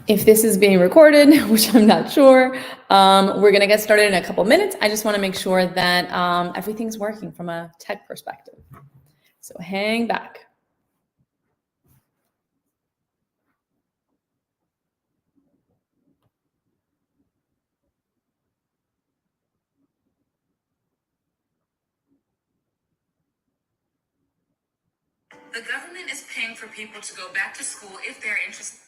If this is being recorded, which I'm not sure, we're going to get started in a couple minutes. I just want to make sure that everything's working from a tech perspective. So hang back. The government is paying for people to go back to school if they're interested.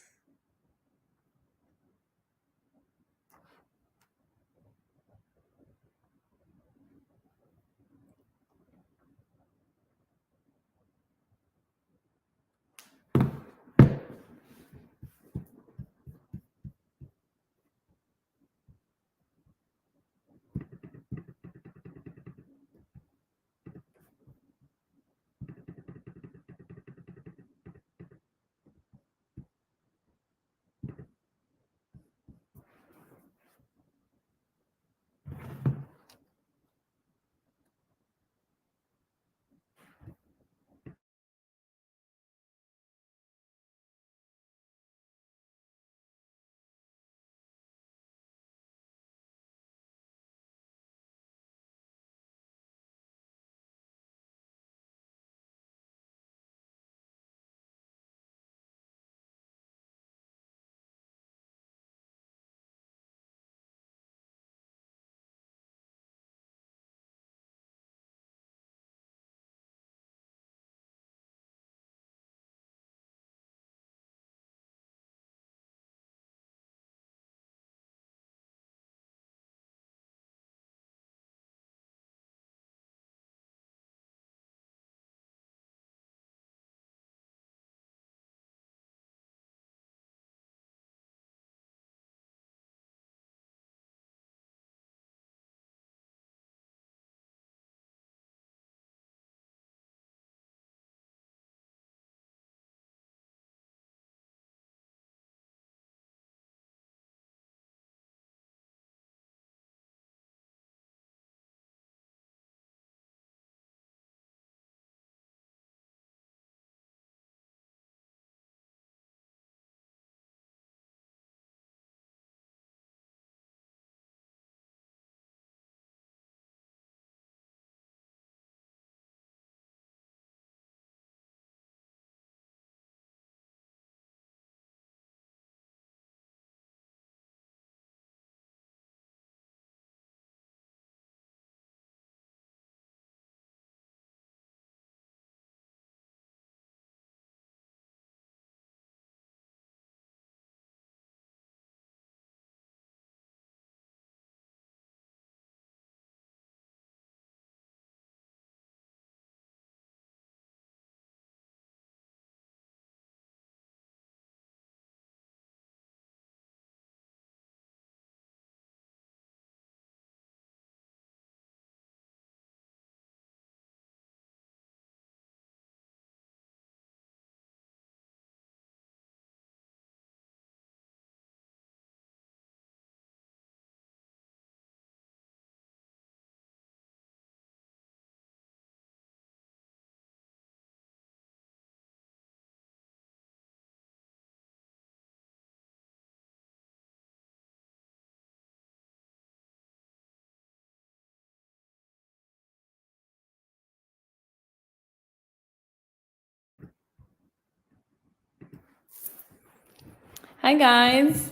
Hi, guys.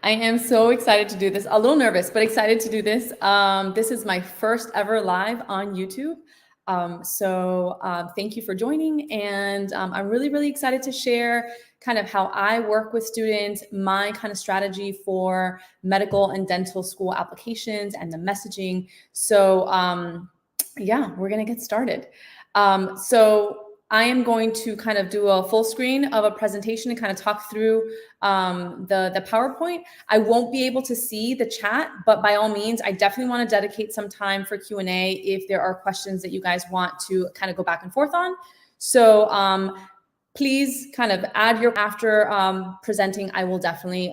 I am so excited to do this. A little nervous, but excited to do this. This is my first ever live on YouTube. Thank you for joining. And I'm really, really excited to share kind of how I work with students, my kind of strategy for medical and dental school applications and the messaging. Yeah, we're going to get started. I am going to kind of do a full screen of a presentation and kind of talk through the PowerPoint. I won't be able to see the chat, but by all means, I definitely want to dedicate some time for Q&A if there are questions that you guys want to kind of go back and forth on. Please kind of add your after presenting. I will definitely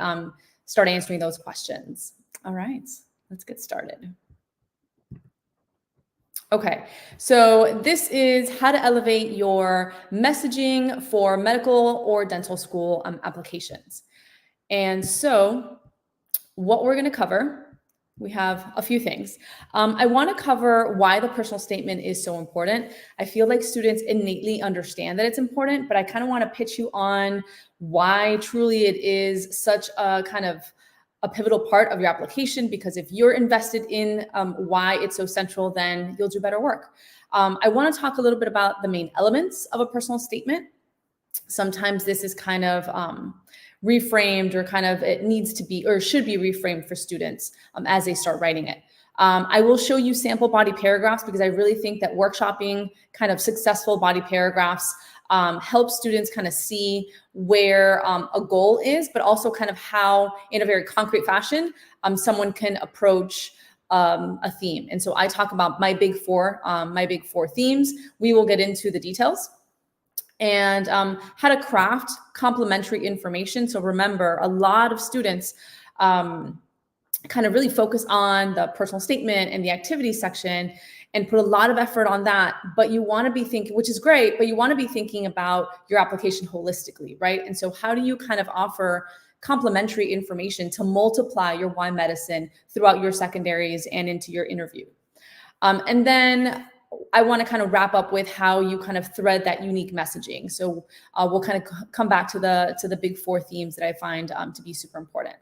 start answering those questions. All right, let's get started. Okay, so this is how to elevate your messaging for medical or dental school applications. And so what we're going to cover, we have a few things. I want to cover why the personal statement is so important. I feel like students innately understand that it's important, but I kind of want to pitch you on why truly it is such a kind of a pivotal part of your application, because if you're invested in why it's so central, then you'll do better work. I want to talk a little bit about the main elements of a personal statement. Sometimes this is kind of reframed, or kind of it needs to be or should be reframed for students as they start writing it. I will show you sample body paragraphs because I really think that workshopping kind of successful body paragraphs help students kind of see where a goal is, but also kind of how, in a very concrete fashion, someone can approach a theme. And so I talk about my big four themes. We will get into the details and how to craft complementary information. So remember, a lot of students kind of really focus on the personal statement and the activity section and put a lot of effort on that. But you want to be thinking, which is great, but you want to be thinking about your application holistically, right? And so how do you kind of offer complementary information to multiply your why medicine throughout your secondaries and into your interview? And then I want to kind of wrap up with how you kind of thread that unique messaging. So we'll kind of come back to the big four themes that I find to be super important.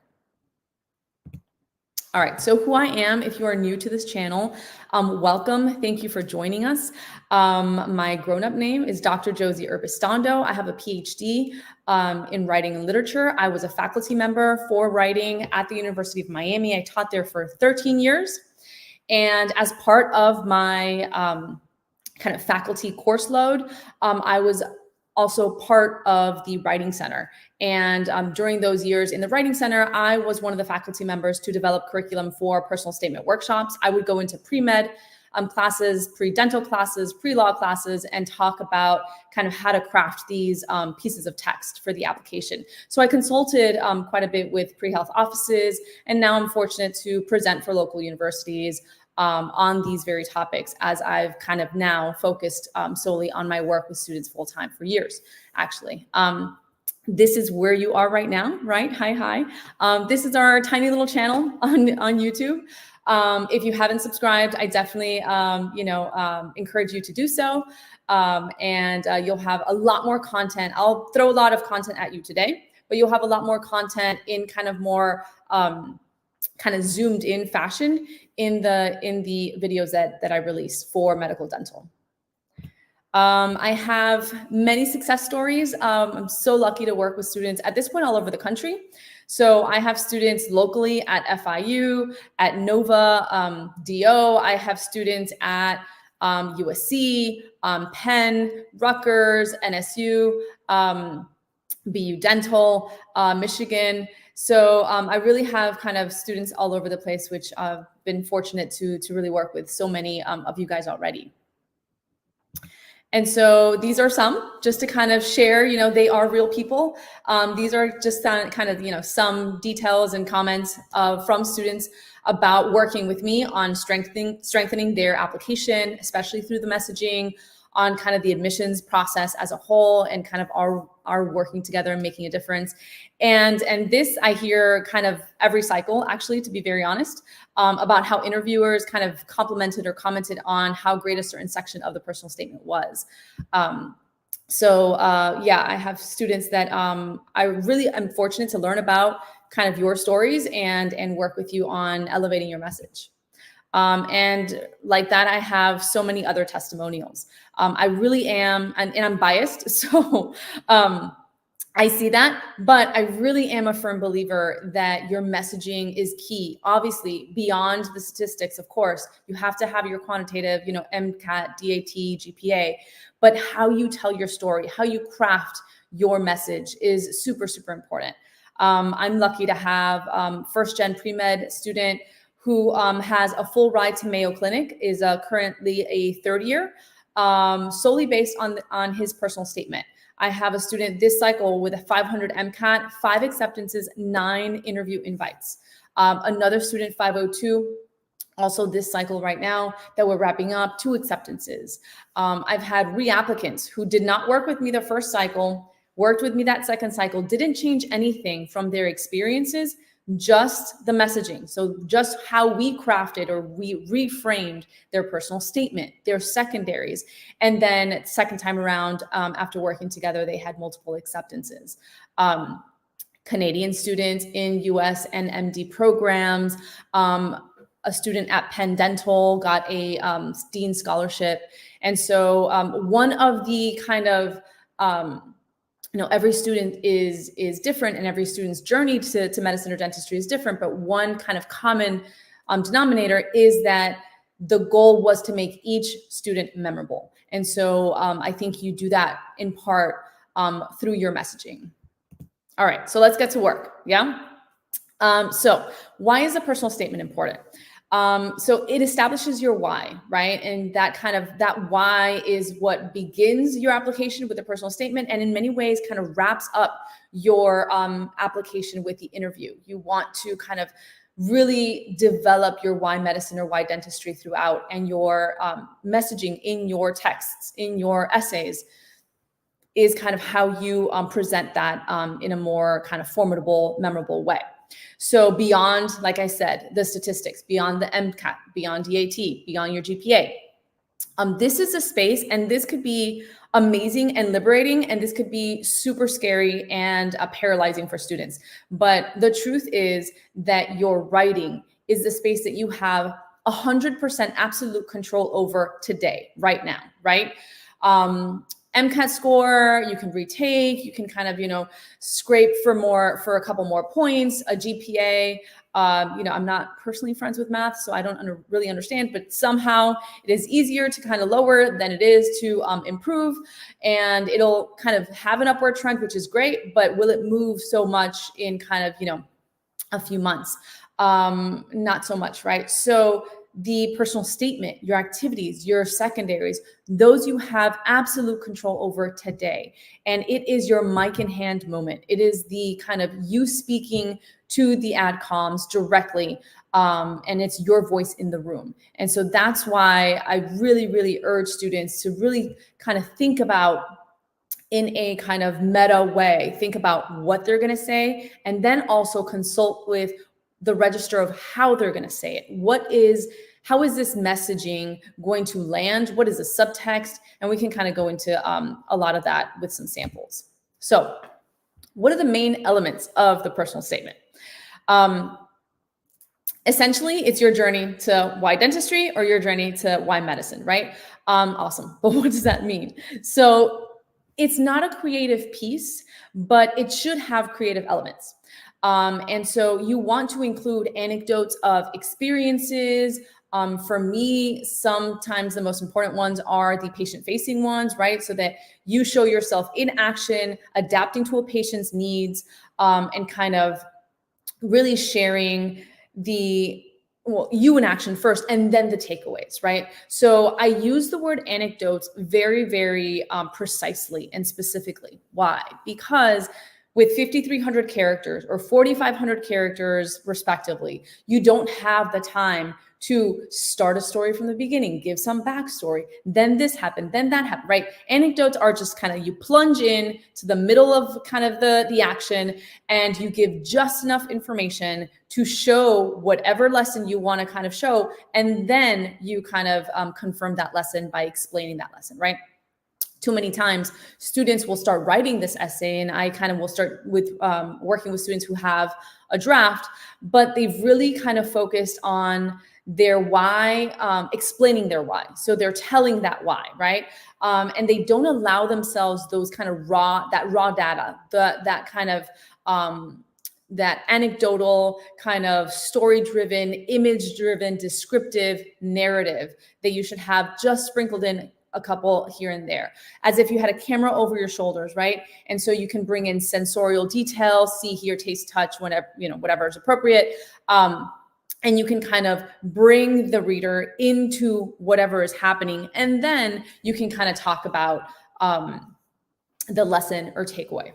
All right, so who I am, if you are new to this channel, welcome. Thank you for joining us. My grown-up name is Dr. Josie Urbistando. I have a PhD in writing and literature. I was a faculty member for writing at the University of Miami. I taught there for 13 years. And as part of my kind of faculty course load, I was also part of the Writing Center. And during those years in the Writing Center, I was one of the faculty members to develop curriculum for personal statement workshops. I would go into pre-med classes, pre-dental classes, pre-law classes, and talk about kind of how to craft these pieces of text for the application. So I consulted quite a bit with pre-health offices, and now I'm fortunate to present for local universities on these very topics, as I've kind of now focused solely on my work with students full-time for years, actually. This is where you are right now, right? Hi. This is our tiny little channel on YouTube. If you haven't subscribed, I definitely, encourage you to do so. And you'll have a lot more content. I'll throw a lot of content at you today, but you'll have a lot more content in kind of more kind of zoomed in fashion in the videos that I release for medical dental. I have many success stories. I'm so lucky to work with students at this point all over the country. So I have students locally at FIU, at Nova, DO. I have students at USC, Penn, Rutgers, NSU, BU Dental, Michigan. So I really have kind of students all over the place, which I've been fortunate to really work with so many of you guys already. And so these are some, just to kind of share, they are real people. These are just kind of, some details and comments from students about working with me on strengthening their application, especially through the messaging, on kind of the admissions process as a whole, and kind of our working together and making a difference. And this I hear kind of every cycle, actually, to be very honest, about how interviewers kind of complimented or commented on how great a certain section of the personal statement was. Yeah, I have students that I really am fortunate to learn about kind of your stories and work with you on elevating your message. And like that, I have so many other testimonials. I really am, and I'm biased, so I see that, but I really am a firm believer that your messaging is key. Obviously, beyond the statistics, of course, you have to have your quantitative, MCAT, DAT, GPA, but how you tell your story, how you craft your message is super, super important. I'm lucky to have first-gen pre-med student who has a full ride to Mayo Clinic, is currently a third year, solely based on his personal statement. I have a student this cycle with a 500 MCAT, 5 acceptances, 9 interview invites. Another student, 502, Also this cycle right now that we're wrapping up, 2 acceptances. I've had reapplicants who did not work with me the first cycle, worked with me that second cycle, didn't change anything from their experiences, just the messaging. So just how we crafted or we reframed their personal statement, their secondaries. And then second time around, after working together, they had multiple acceptances. Canadian students in US and MD programs, a student at Penn Dental got a Dean scholarship. And so one of the kind of, every student is different, and every student's journey to medicine or dentistry is different. But one kind of common denominator is that the goal was to make each student memorable. And so I think you do that in part through your messaging. All right, so let's get to work. Yeah. So why is a personal statement important? So it establishes your why, right? And that why is what begins your application with a personal statement, and in many ways kind of wraps up your application with the interview. You want to kind of really develop your why medicine or why dentistry throughout, and your messaging in your texts, in your essays, is kind of how you present that in a more kind of formidable, memorable way. So beyond, like I said, the statistics, beyond the MCAT, beyond DAT, beyond your GPA, this is a space, and this could be amazing and liberating, and this could be super scary and paralyzing for students. But the truth is that your writing is the space that you have 100% absolute control over today, right now, right? MCAT score, you can retake, you can kind of, scrape for a couple more points, a GPA. I'm not personally friends with math, so I don't really understand, but somehow it is easier to kind of lower than it is to improve, and it'll kind of have an upward trend, which is great, but will it move so much in kind of, a few months? Not so much, right? So the personal statement, your activities, your secondaries, those you have absolute control over today. And it is your mic in hand moment. It is the kind of you speaking to the adcoms directly, and it's your voice in the room. And so that's why I really, really urge students to really kind of think about, in a kind of meta way, think about what they're going to say, and then also consult with the register of how they're going to say it. How is this messaging going to land? What is the subtext? And we can kind of go into a lot of that with some samples. So what are the main elements of the personal statement? Essentially, it's your journey to why dentistry or your journey to why medicine, right? Awesome. But what does that mean? So it's not a creative piece, but it should have creative elements. And so you want to include anecdotes of experiences. For me, sometimes the most important ones are the patient-facing ones, right? So that you show yourself in action, adapting to a patient's needs, and kind of really sharing you in action first, and then the takeaways, right? So I use the word anecdotes very, very precisely and specifically. Why? Because with 5,300 characters or 4,500 characters respectively, you don't have the time to start a story from the beginning, give some backstory, then this happened, then that happened, right? Anecdotes are just kind of, you plunge in to the middle of kind of the action, and you give just enough information to show whatever lesson you want to kind of show, and then you kind of confirm that lesson by explaining that lesson, right? Too many times students will start writing this essay, and I kind of will start with working with students who have a draft, but they've really kind of focused on their why, explaining their why. So they're telling that why, right? And they don't allow themselves those kind of raw data, that kind of, that anecdotal kind of story-driven, image-driven, descriptive narrative that you should have just sprinkled in a couple here and there, as if you had a camera over your shoulders, right? And so you can bring in sensorial details, see, hear, taste, touch, whenever, whatever is appropriate. And you can kind of bring the reader into whatever is happening. And then you can kind of talk about the lesson or takeaway.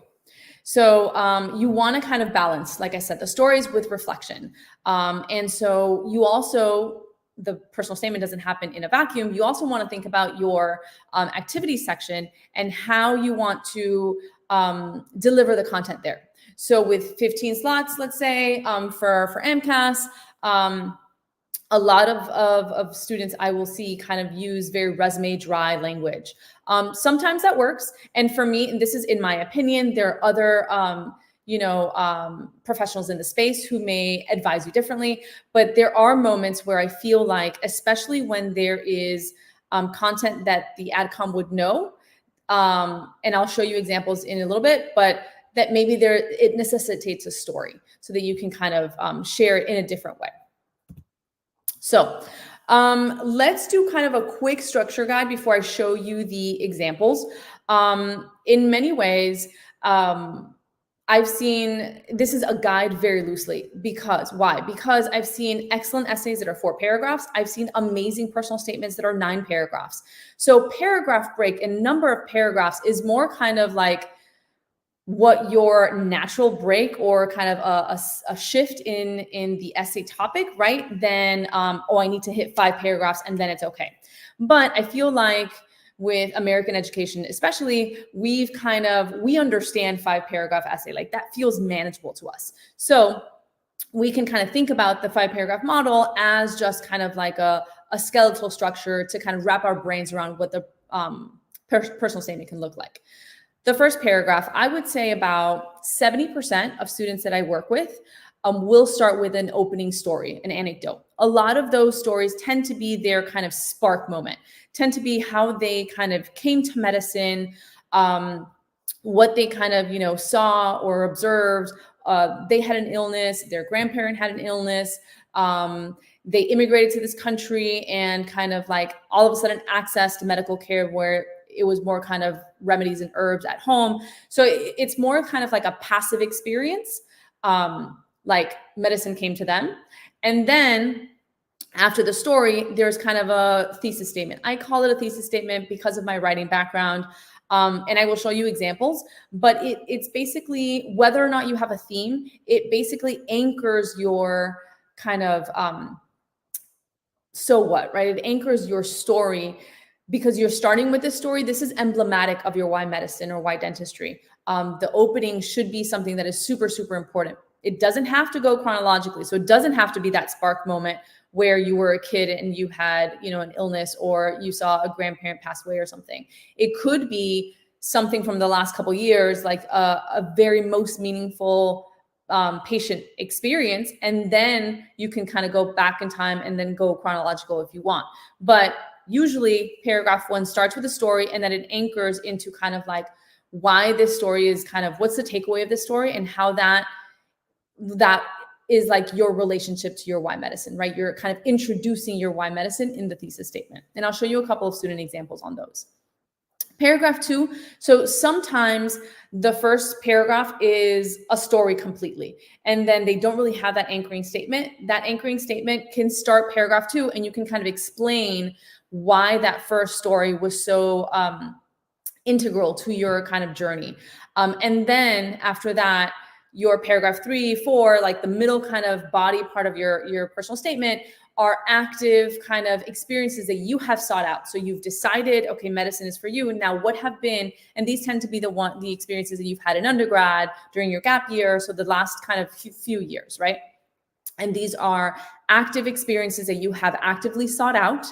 So you want to kind of balance, like I said, the stories with reflection. And so you also, the personal statement doesn't happen in a vacuum, you also want to think about your activities section and how you want to deliver the content there. So with 15 slots, let's say for AMCAS, a lot of students I will see kind of use very resume dry language. Sometimes that works. And for me, and this is in my opinion, there are other professionals in the space who may advise you differently. But there are moments where I feel like, especially when there is content that the adcom would know, and I'll show you examples in a little bit, but that maybe it necessitates a story so that you can kind of share it in a different way. So let's do kind of a quick structure guide before I show you the examples. In many ways, I've seen, this is a guide very loosely why? Because I've seen excellent essays that are 4 paragraphs. I've seen amazing personal statements that are 9 paragraphs. So paragraph break and number of paragraphs is more kind of like what your natural break or kind of a shift in the essay topic, right? Then, oh, I need to hit 5 paragraphs and then it's okay. But I feel like with American education, especially, we understand 5-paragraph essay, like that feels manageable to us. So we can kind of think about the 5-paragraph model as just kind of like a skeletal structure to kind of wrap our brains around what the personal statement can look like. The first paragraph, I would say about 70% of students that I work with will start with an opening story, an anecdote. A lot of those stories tend to be their kind of spark moment, tend to be how they kind of came to medicine, what they kind of, saw or observed. They had an illness, their grandparent had an illness, they immigrated to this country and kind of like all of a sudden access to medical care where it was more kind of remedies and herbs at home. So it's more kind of like a passive experience, like medicine came to them. And then after the story, there's kind of a thesis statement. I call it a thesis statement because of my writing background. And I will show you examples, but it's basically, whether or not you have a theme, it basically anchors your kind of, so what, right? It anchors your story because you're starting with this story. This is emblematic of your why medicine or why dentistry. The opening should be something that is super, super important. It doesn't have to go chronologically. So it doesn't have to be that spark moment where you were a kid and you had, an illness or you saw a grandparent pass away or something. It could be something from the last couple of years, like a very most meaningful patient experience. And then you can kind of go back in time and then go chronological if you want. But usually paragraph 1 starts with a story and then it anchors into kind of like why this story is kind of, what's the takeaway of this story and how that is like your relationship to your why medicine, right? You're kind of introducing your why medicine in the thesis statement. And I'll show you a couple of student examples on those. Paragraph 2. So sometimes the first paragraph is a story completely, and then they don't really have that anchoring statement. That anchoring statement can start paragraph 2, and you can kind of explain why that first story was so integral to your kind of journey. And then after that, your paragraph 3, 4, like the middle kind of body part of your personal statement are active kind of experiences that you have sought out. So you've decided, okay, medicine is for you. And now what have been, and these tend to be the experiences that you've had in undergrad during your gap year. So the last kind of few years, right? And these are active experiences that you have actively sought out,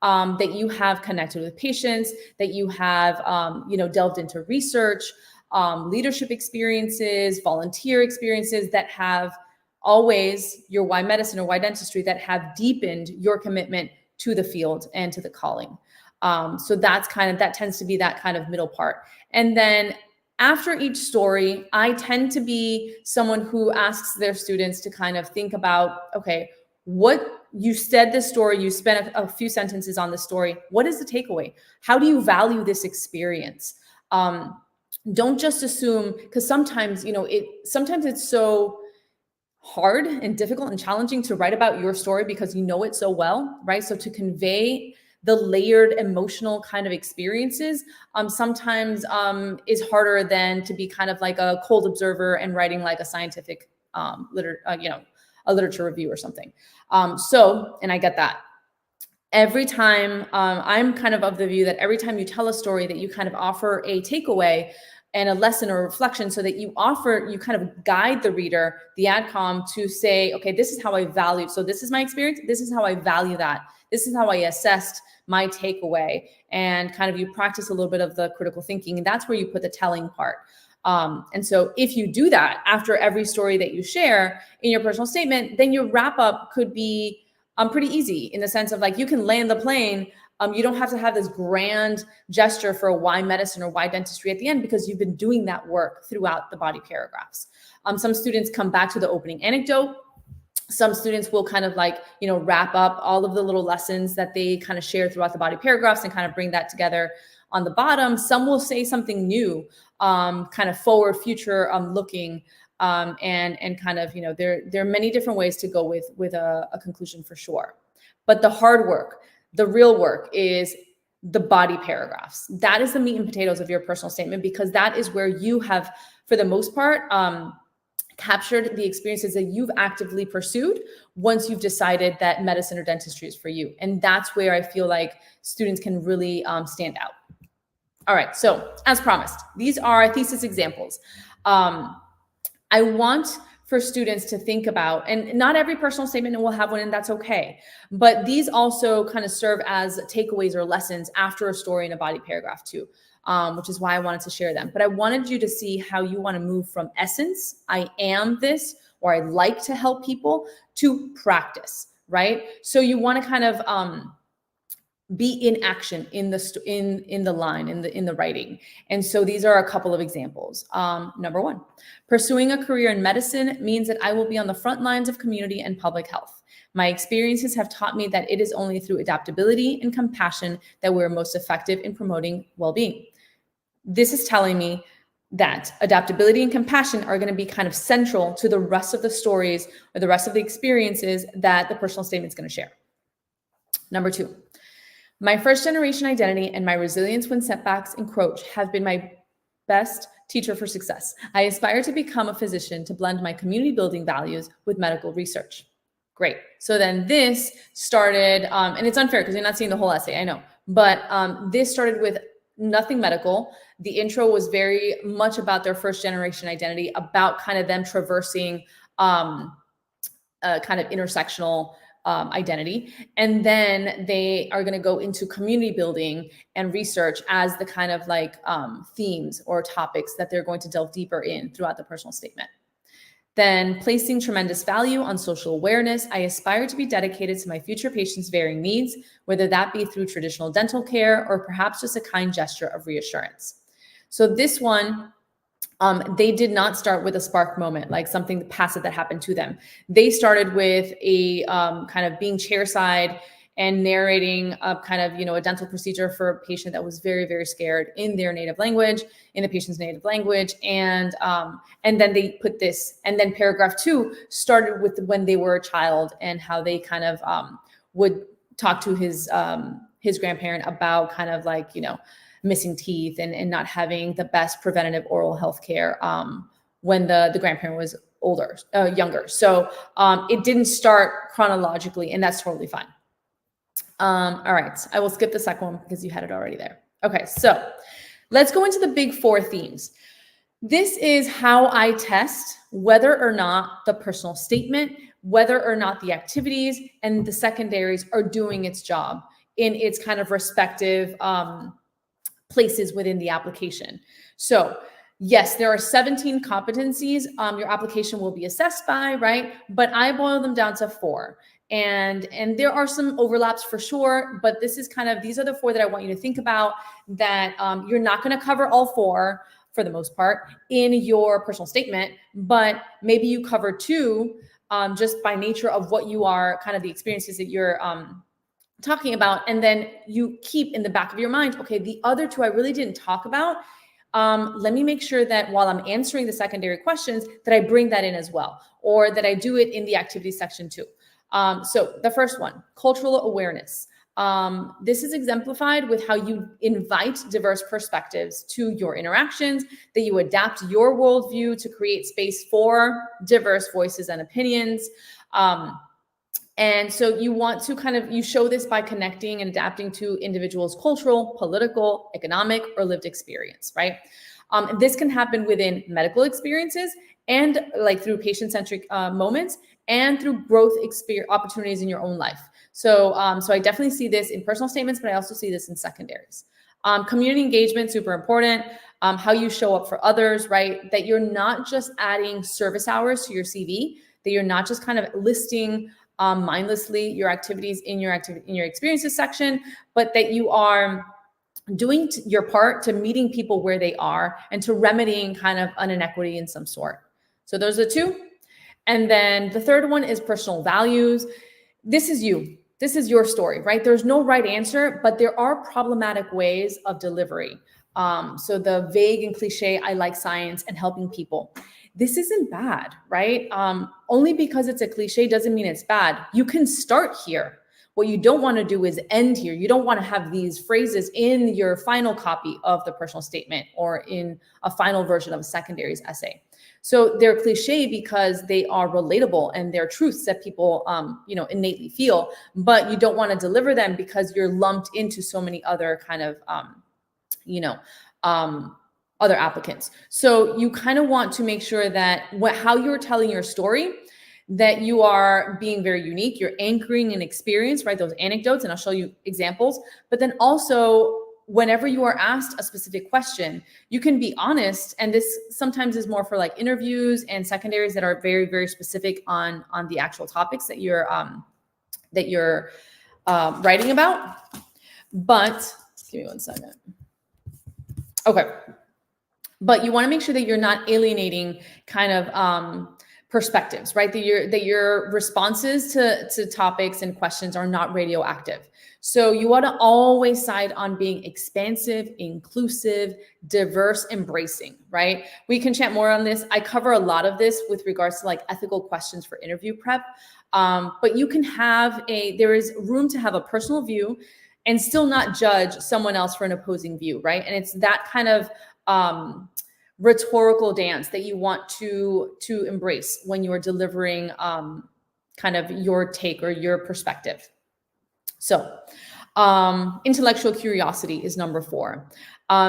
that you have connected with patients, that you have, delved into research, leadership experiences, volunteer experiences that have always your why medicine or why dentistry that have deepened your commitment to the field and to the calling. So that tends to be that kind of middle part. And then after each story, I tend to be someone who asks their students to kind of think about, okay, what you said this story, you spent a few sentences on the story. What is the takeaway? How do you value this experience? Don't just assume, because sometimes it's so hard and difficult and challenging to write about your story because you know it so well, right? So to convey the layered emotional kind of experiences sometimes is harder than to be kind of like a cold observer and writing like a scientific a literature review or something. And I get that. every time, I'm kind of the view that every time you tell a story that you kind of offer a takeaway and a lesson or reflection, so that you kind of guide the reader, the adcom, to say, okay, this is how I value. So this is my experience. This is how I value that. This is how I assessed my takeaway, and kind of you practice a little bit of the critical thinking. And that's where you put the telling part. And so if you do that after every story that you share in your personal statement, then your wrap up could be pretty easy, in the sense of like, you can land the plane. You don't have to have this grand gesture for why medicine or why dentistry at the end, because you've been doing that work throughout the body paragraphs. Some students come back to the opening anecdote. Some students will kind of like, wrap up all of the little lessons that they kind of share throughout the body paragraphs and kind of bring that together on the bottom. Some will say something new, kind of forward, future looking, and kind of, there are many different ways to go with a conclusion for sure. But the hard work, the real work, is the body paragraphs. That is the meat and potatoes of your personal statement, because that is where you have, for the most part, captured the experiences that you've actively pursued once you've decided that medicine or dentistry is for you. And that's where I feel like students can really stand out. All right, so as promised, these are thesis examples. I want for students to think about, and not every personal statement will have one, and that's okay, but these also kind of serve as takeaways or lessons after a story in a body paragraph too, which is why I wanted to share them. But I wanted you to see how you want to move from essence, I am this, or I like to help people, to practice, right? So you want to kind of be in action in the line, in the writing. And so these are a couple of examples. Number one, pursuing a career in medicine means that I will be on the front lines of community and public health. My experiences have taught me that it is only through adaptability and compassion that we're most effective in promoting well-being. This is telling me that adaptability and compassion are going to be kind of central to the rest of the stories or the rest of the experiences that the personal statement is going to share. Number two, my first generation identity and my resilience when setbacks encroach have been my best teacher for success. I aspire to become a physician to blend my community building values with medical research. Great. So then this started, and it's unfair because you're not seeing the whole essay, I know, but this started with nothing medical. The intro was very much about their first generation identity, about kind of them traversing kind of intersectional identity. And then they are going to go into community building and research as the kind of like themes or topics that they're going to delve deeper in throughout the personal statement. Then, placing tremendous value on social awareness, I aspire to be dedicated to my future patients' varying needs, whether that be through traditional dental care or perhaps just a kind gesture of reassurance. So this one, they did not start with a spark moment, like something passive that happened to them. They started with a kind of being chairside and narrating a kind of, a dental procedure for a patient that was very, very scared in their native language, in the patient's native language. And then they put this, and then paragraph 2 started with when they were a child and how they kind of would talk to his grandparent about kind of like, missing teeth and not having the best preventative oral health care when the grandparent was younger. So it didn't start chronologically, and that's totally fine. All right, I will skip the second one because you had it already there. Okay, so let's go into the big 4 themes. This is how I test whether or not the personal statement, whether or not the activities and the secondaries are doing its job in its kind of respective places within the application. So yes, there are 17 competencies your application will be assessed by, right? But I boil them down to 4. And there are some overlaps for sure, but these are the 4 that I want you to think about, that you're not going to cover all 4 for the most part in your personal statement, but maybe you cover 2 just by nature of what you are, kind of the experiences that you're talking about. And then you keep in the back of your mind, okay, the other 2 I really didn't talk about. Let me make sure that while I'm answering the secondary questions, that I bring that in as well, or that I do it in the activity section too. So the first one, cultural awareness. This is exemplified with how you invite diverse perspectives to your interactions, that you adapt your worldview to create space for diverse voices and opinions. And so you want to you show this by connecting and adapting to individuals' cultural, political, economic, or lived experience, right? This can happen within medical experiences and like through patient-centric moments and through growth opportunities in your own life. So I definitely see this in personal statements, but I also see this in secondaries. Community engagement, super important. How you show up for others, right? That you're not just adding service hours to your CV, that you're not just kind of listing mindlessly your activities in your experiences section, but that you are doing your part to meeting people where they are and to remedying kind of an inequity in some sort. So those are two. And then the third one is personal values. This is you. This is your story, right? There's no right answer, but there are problematic ways of delivery. So the vague and cliche, I like science and helping people. This isn't bad, right? Only because it's a cliche doesn't mean it's bad. You can start here. What you don't want to do is end here. You don't want to have these phrases in your final copy of the personal statement or in a final version of a secondaries essay. So they're cliche because they are relatable and they're truths that people, innately feel, but you don't want to deliver them because you're lumped into so many other kind of, other applicants. So you kind of want to make sure that how you're telling your story, that you are being very unique, you're anchoring an experience, right? Those anecdotes, and I'll show you examples. But then also, whenever you are asked a specific question, you can be honest. And this sometimes is more for like interviews and secondaries that are very, very specific on the actual topics that you're writing about. But give me one second. Okay. But you want to make sure that you're not alienating kind of perspectives, right? That your responses to topics and questions are not radioactive. So you want to always side on being expansive, inclusive, diverse, embracing, right? We can chat more on this. I cover a lot of this with regards to like ethical questions for interview prep. But you can there is room to have a personal view and still not judge someone else for an opposing view, right? And it's that kind of rhetorical dance that you want to embrace when you are delivering kind of your take or your perspective. So intellectual curiosity is number 4.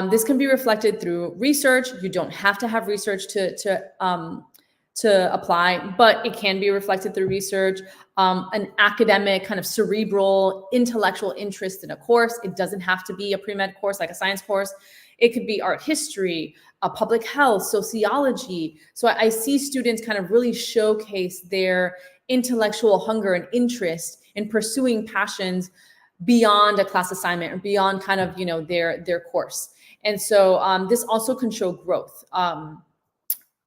This can be reflected through research. You don't have to have research to apply, but it can be reflected through research, an academic kind of cerebral intellectual interest in a course. It doesn't have to be a pre-med course like a science course. It could be art history, public health, sociology. So I see students kind of really showcase their intellectual hunger and interest in pursuing passions beyond a class assignment or beyond kind of, their course. And so this also can show growth.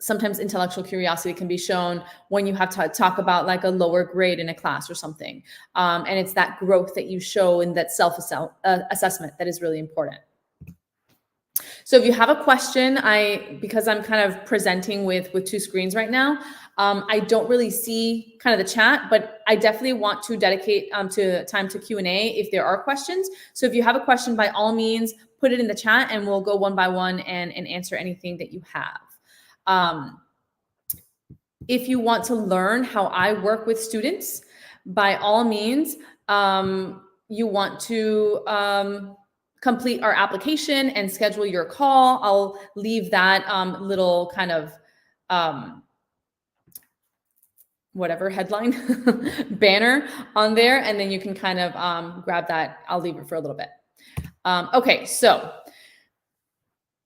Sometimes intellectual curiosity can be shown when you have to talk about like a lower grade in a class or something. And it's that growth that you show in that self-assessment that is really important. So if you have a question, because I'm kind of presenting with 2 screens right now, I don't really see kind of the chat, but I definitely want to dedicate to time to Q&A if there are questions. So if you have a question, by all means, put it in the chat and we'll go one by one and answer anything that you have. If you want to learn how I work with students, by all means, you want to complete our application and schedule your call. I'll leave that little kind of whatever headline banner on there, and then you can kind of grab that. I'll leave it for a little bit. Okay, so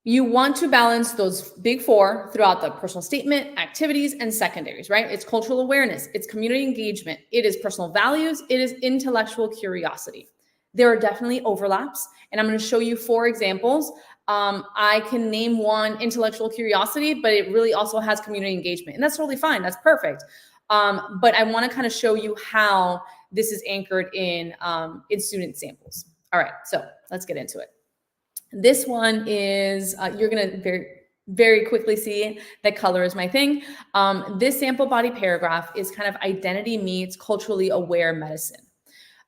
you want to balance those big 4 throughout the personal statement, activities, and secondaries, right? It's cultural awareness, it's community engagement, it is personal values, it is intellectual curiosity. There are definitely overlaps, and I'm going to show you 4 examples. I can name one, intellectual curiosity, but it really also has community engagement, and that's totally fine. That's perfect. But I want to kind of show you how this is anchored in student samples. All right, so let's get into it. This one is, you're going to very, very quickly see that color is my thing. This sample body paragraph is kind of identity meets culturally aware medicine.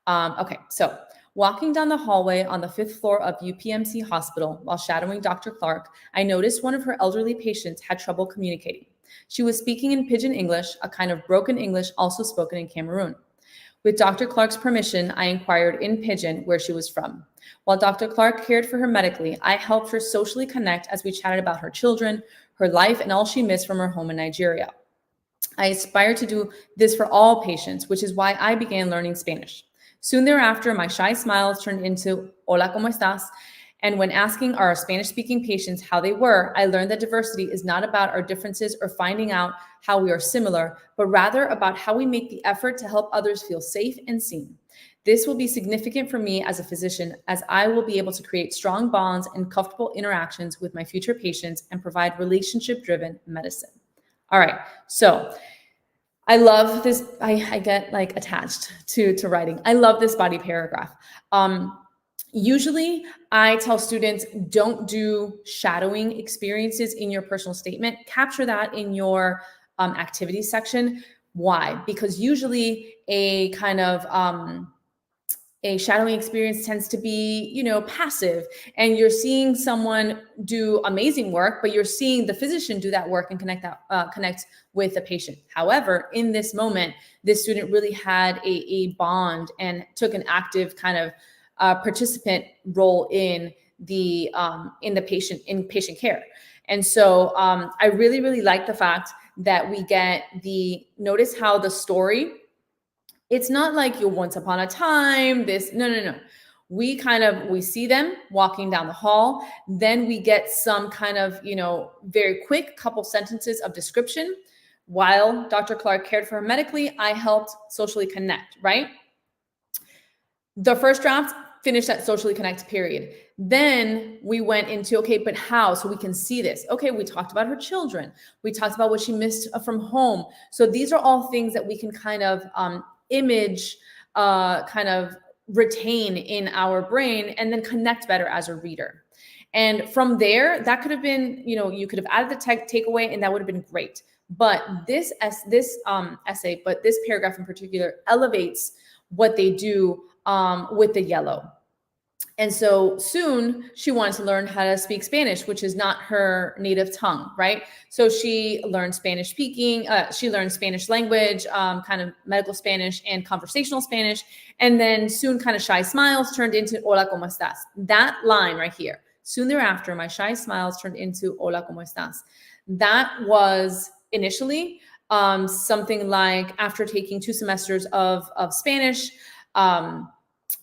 Okay, so walking down the hallway on the 5th floor of UPMC Hospital while shadowing Dr. Clark, I noticed one of her elderly patients had trouble communicating. She was speaking in Pidgin English, a kind of broken English also spoken in Cameroon. With Dr. Clark's permission, I inquired in Pidgin where she was from. While Dr. Clark cared for her medically, I helped her socially connect as we chatted about her children, her life, and all she missed from her home in Nigeria. I aspire to do this for all patients, which is why I began learning Spanish. Soon thereafter, my shy smiles turned into "Hola, ¿cómo estás?" And when asking our Spanish-speaking patients how they were, I learned that diversity is not about our differences or finding out how we are similar, but rather about how we make the effort to help others feel safe and seen. This will be significant for me as a physician, as I will be able to create strong bonds and comfortable interactions with my future patients and provide relationship-driven medicine. All right, so I love this. I get like attached to writing. I love this body paragraph. Usually I tell students, don't do shadowing experiences in your personal statement. Capture that in your activity section. Why? Because usually a kind of a shadowing experience tends to be, passive, and you're seeing someone do amazing work, but you're seeing the physician do that work and connect with the patient. However, in this moment, this student really had a bond and took an active kind of participant role in the patient care. And so I really, really like the fact that we get notice how the story, it's not like you once upon a time, no. We see them walking down the hall. Then we get some kind of, very quick couple sentences of description. While Dr. Clark cared for her medically, I helped socially connect, right? The first draft finished that socially connect period. Then we went into, okay, but how? So we can see this. Okay, we talked about her children. We talked about what she missed from home. So these are all things that we can kind of image, kind of retain in our brain, and then connect better as a reader. And from there, that could have been, you could have added the takeaway, and that would have been great. But this essay, but this paragraph in particular, elevates what they do with the yellow. And so soon she wanted to learn how to speak Spanish, which is not her native tongue, right? So she learned Spanish speaking, she learned Spanish language, kind of medical Spanish and conversational Spanish. And then soon kind of shy smiles turned into "Hola, ¿cómo estás?" That line right here. Soon thereafter, my shy smiles turned into "Hola, ¿cómo estás?" That was initially something like, after taking 2 semesters of Spanish,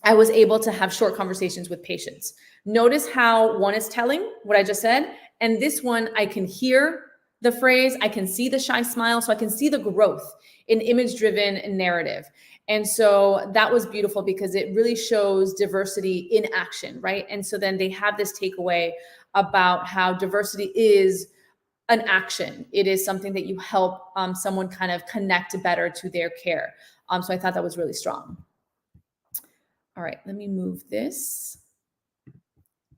I was able to have short conversations with patients. Notice how one is telling what I just said, and this one, I can hear the phrase, I can see the shy smile, so I can see the growth in image-driven narrative. And so that was beautiful because it really shows diversity in action, right? And so then they have this takeaway about how diversity is an action. It is something that you help someone kind of connect better to their care. So I thought that was really strong. All right, let me move this,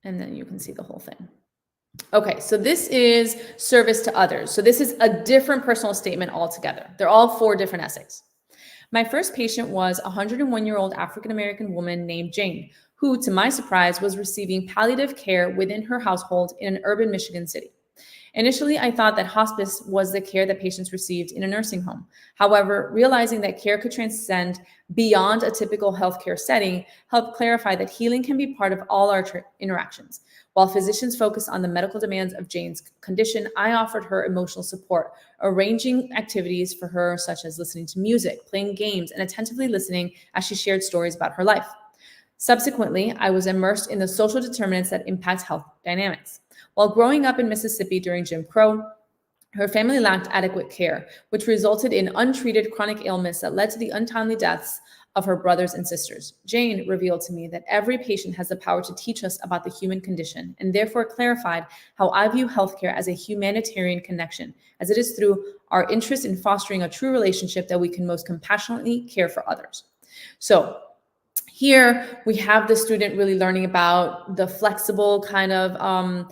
and then you can see the whole thing. Okay, so this is service to others. So this is a different personal statement altogether. They're all 4 different essays. My first patient was a 101-year-old African-American woman named Jane, who, to my surprise, was receiving palliative care within her household in an urban Michigan city. Initially, I thought that hospice was the care that patients received in a nursing home. However, realizing that care could transcend beyond a typical healthcare setting helped clarify that healing can be part of all our interactions. While physicians focused on the medical demands of Jane's condition, I offered her emotional support, arranging activities for her such as listening to music, playing games, and attentively listening as she shared stories about her life. Subsequently, I was immersed in the social determinants that impact health dynamics. While growing up in Mississippi during Jim Crow, her family lacked adequate care, which resulted in untreated chronic ailments that led to the untimely deaths of her brothers and sisters. Jane revealed to me that every patient has the power to teach us about the human condition, and therefore clarified how I view healthcare as a humanitarian connection, as it is through our interest in fostering a true relationship that we can most compassionately care for others. So here we have the student really learning about the flexible kind of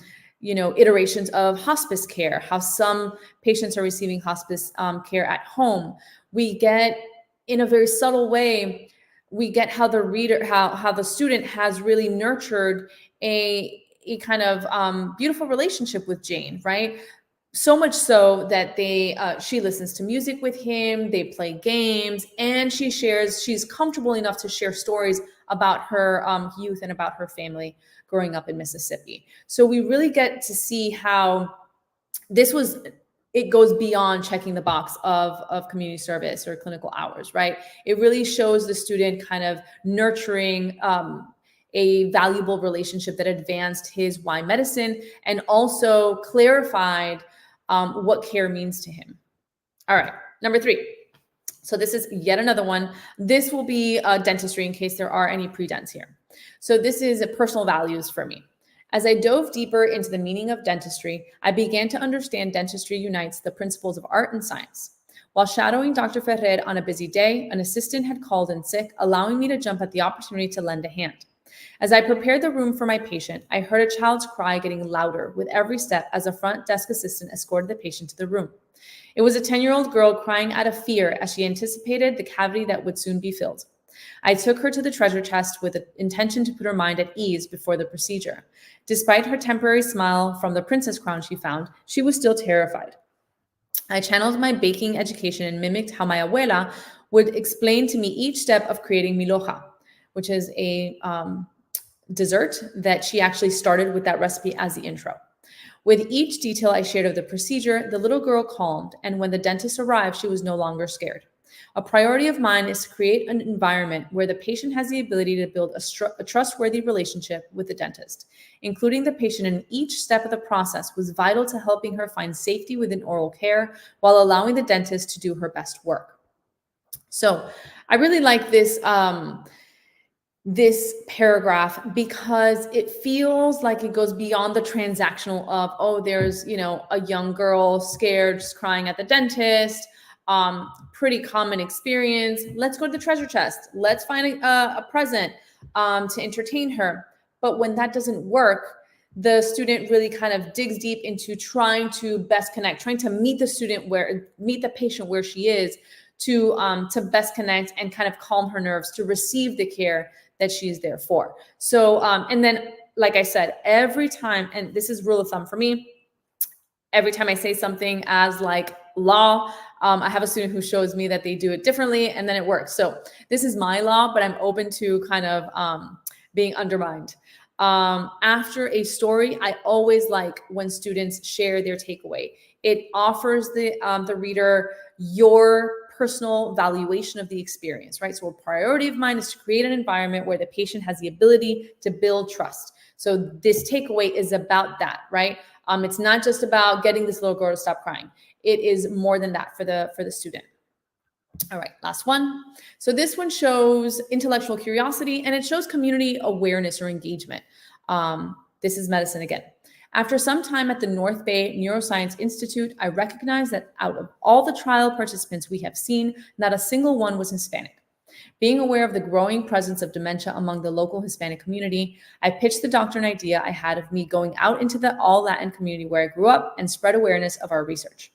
iterations of hospice care, how some patients are receiving hospice care at home. We get, in a very subtle way, we get how the reader, how the student has really nurtured a kind of beautiful relationship with Jane, right? so much so that she listens to music with him, they play games, and she's comfortable enough to share stories about her youth and about her family growing up in Mississippi. So we really get to see how it goes beyond checking the box of community service or clinical hours, right? It really shows the student kind of nurturing a valuable relationship that advanced his Y medicine and also clarified what care means to him. All right, number 3. So this is yet another one. This will be dentistry in case there are any pre-dents here. So this is personal values for me. As I dove deeper into the meaning of dentistry, I began to understand dentistry unites the principles of art and science. While shadowing Dr. Ferrer on a busy day, an assistant had called in sick, allowing me to jump at the opportunity to lend a hand. As I prepared the room for my patient, I heard a child's cry getting louder with every step as a front desk assistant escorted the patient to the room. It was a 10-year-old girl crying out of fear as she anticipated the cavity that would soon be filled. I took her to the treasure chest with the intention to put her mind at ease before the procedure. Despite her temporary smile from the princess crown she found, she was still terrified. I channeled my baking education and mimicked how my abuela would explain to me each step of creating milhoja, which is a dessert that she actually started with that recipe as the intro. With each detail I shared of the procedure, the little girl calmed, and when the dentist arrived, she was no longer scared. A priority of mine is to create an environment where the patient has the ability to build a trustworthy relationship with the dentist. Including the patient in each step of the process was vital to helping her find safety within oral care while allowing the dentist to do her best work. So I really like this paragraph because it feels like it goes beyond the transactional of, oh, there's, a young girl scared, just crying at the dentist. Pretty common experience. Let's go to the treasure chest. Let's find a present to entertain her. But when that doesn't work, the student really kind of digs deep into trying to best connect, trying to meet the patient where she is to best connect and kind of calm her nerves to receive the care that she is there for. So, and then, like I said, every time, and this is rule of thumb for me, every time I say something as like law, I have a student who shows me that they do it differently and then it works. So this is my law, but I'm open to kind of being undermined. After a story, I always like when students share their takeaway. It offers the reader your personal valuation of the experience, right? So a priority of mine is to create an environment where the patient has the ability to build trust. So this takeaway is about that, right? It's not just about getting this little girl to stop crying. It is more than that for the student. All right, last one. So this one shows intellectual curiosity and it shows community awareness or engagement. This is medicine again. After some time at the North Bay Neuroscience Institute, I recognized that out of all the trial participants we have seen, not a single one was Hispanic. Being aware of the growing presence of dementia among the local Hispanic community, I pitched the doctor an idea I had of me going out into the all-Latin community where I grew up and spread awareness of our research.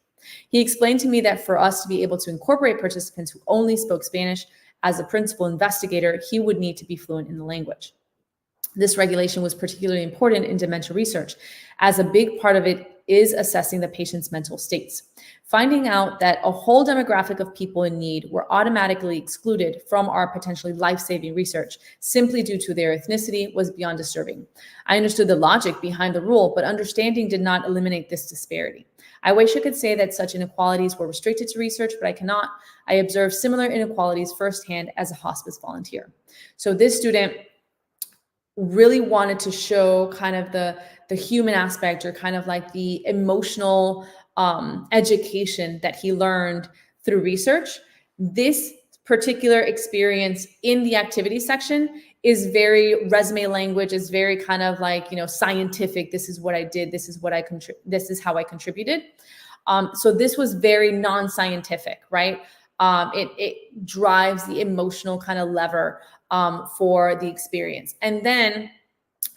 He explained to me that for us to be able to incorporate participants who only spoke Spanish, as a principal investigator, he would need to be fluent in the language. This regulation was particularly important in dementia research, as a big part of it is assessing the patient's mental states. Finding out that a whole demographic of people in need were automatically excluded from our potentially life-saving research simply due to their ethnicity was beyond disturbing. I understood the logic behind the rule, but understanding did not eliminate this disparity. I wish I could say that such inequalities were restricted to research, but I cannot. I observed similar inequalities firsthand as a hospice volunteer. So this student really wanted to show kind of the human aspect or kind of like the emotional education that he learned through research. This particular experience in the activity section is very resume language, is very kind of like, scientific. This is what I did. This is what this is how I contributed. So this was very non-scientific, right? It drives the emotional kind of lever for the experience. And then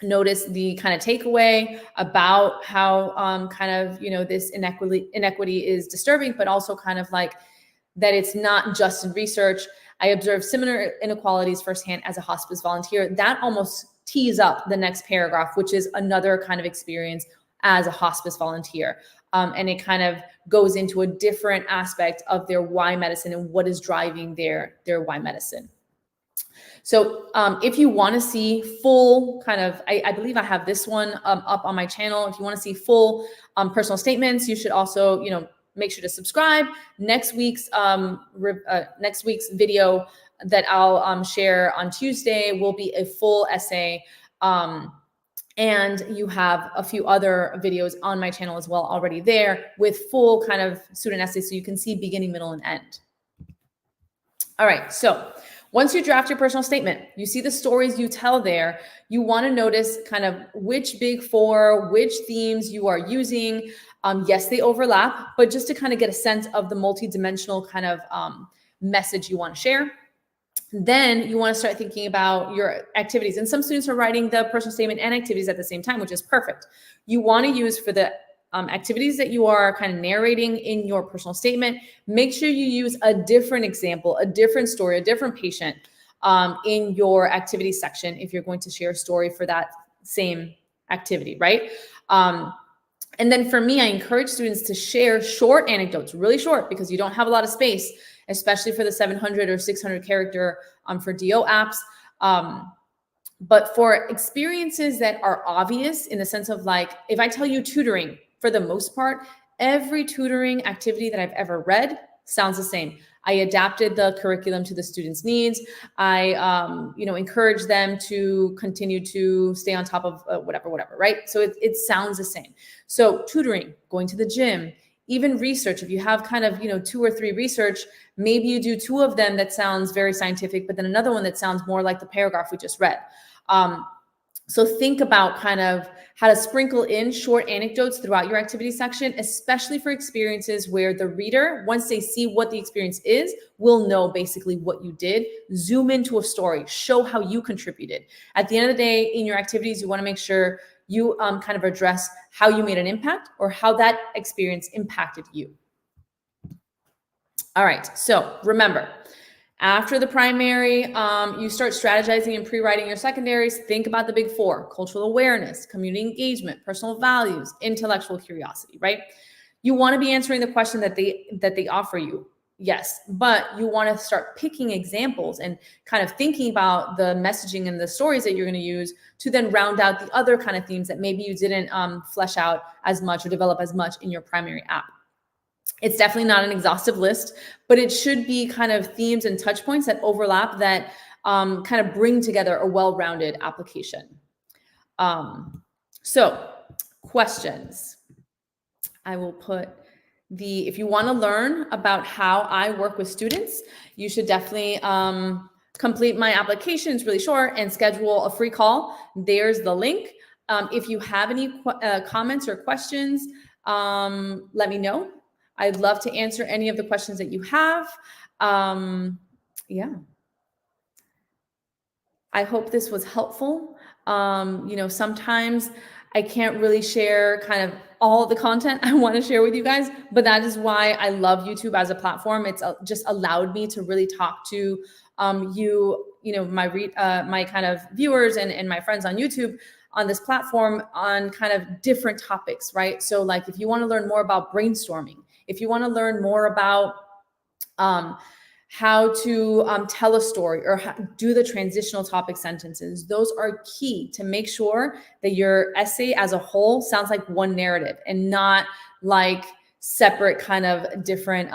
notice the kind of takeaway about how this inequity is disturbing, but also kind of like that it's not just in research. I observed similar inequalities firsthand as a hospice volunteer. That almost tees up the next paragraph, which is another kind of experience as a hospice volunteer. and it kind of goes into a different aspect of their why medicine and what is driving their why medicine. So if you want to see full kind of, I believe I have this one up on my channel. If you want to see full personal statements, you should also, make sure to subscribe. Next week's video that I'll share on Tuesday will be a full essay. And you have a few other videos on my channel as well already there with full kind of student essays, so you can see beginning, middle, and end. All right, so once you draft your personal statement, you see the stories you tell there, you want to notice kind of which big four, which themes you are using. Yes, they overlap, but just to kind of get a sense of the multidimensional kind of message you want to share. Then you want to start thinking about your activities. And some students are writing the personal statement and activities at the same time, which is perfect. You want to use for the activities that you are kind of narrating in your personal statement, make sure you use a different example, a different story, a different patient in your activity section if you're going to share a story for that same activity, right? And then for me, I encourage students to share short anecdotes, really short, because you don't have a lot of space, especially for the 700 or 600 character for DO apps. But for experiences that are obvious in the sense of like, if I tell you tutoring, for the most part, every tutoring activity that I've ever read sounds the same. I adapted the curriculum to the students' needs. I, encourage them to continue to stay on top of whatever, right? So it sounds the same. So tutoring, going to the gym, even research, if you have kind of, 2 or 3 research, maybe you do 2 of them that sounds very scientific, but then another one that sounds more like the paragraph we just read. So think about kind of how to sprinkle in short anecdotes throughout your activity section, especially for experiences where the reader, once they see what the experience is, will know basically what you did. Zoom into a story, show how you contributed. At the end of the day, in your activities, you want to make sure you kind of address how you made an impact or how that experience impacted you. All right, so remember, after the primary, you start strategizing and pre-writing your secondaries. Think about the big 4: cultural awareness, community engagement, personal values, intellectual curiosity, right? You want to be answering the question that they offer you. Yes, but you want to start picking examples and kind of thinking about the messaging and the stories that you're going to use to then round out the other kind of themes that maybe you didn't flesh out as much or develop as much in your primary app. It's definitely not an exhaustive list, but it should be kind of themes and touch points that overlap that kind of bring together a well-rounded application. So questions. I will put if you want to learn about how I work with students, you should definitely complete my application. It's really short, and schedule a free call. There's the link. If you have any comments or questions, let me know. I'd love to answer any of the questions that you have. Yeah. I hope this was helpful. Sometimes I can't really share kind of all the content I want to share with you guys, but that is why I love YouTube as a platform. It's just allowed me to really talk to my kind of viewers and my friends on YouTube on this platform on kind of different topics, right? So like if you want to learn more about brainstorming, if you want to learn more about how to tell a story or do the transitional topic sentences, those are key to make sure that your essay as a whole sounds like one narrative and not like separate kind of different,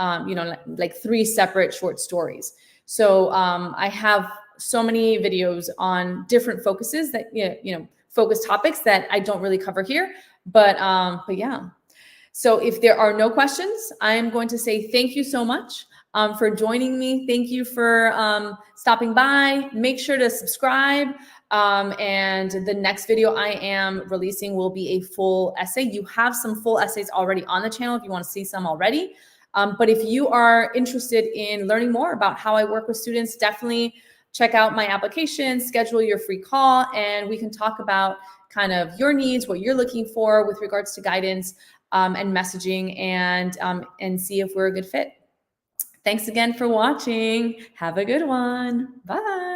like 3 separate short stories. So I have so many videos on different focuses that, focus topics that I don't really cover here, but yeah. So if there are no questions, I am going to say thank you so much for joining me. Thank you for stopping by. Make sure to subscribe. And the next video I am releasing will be a full essay. You have some full essays already on the channel if you want to see some already. But if you are interested in learning more about how I work with students, definitely check out my application, schedule your free call, and we can talk about kind of your needs, what you're looking for with regards to guidance and messaging, and see if we're a good fit. Thanks again for watching. Have a good one. Bye.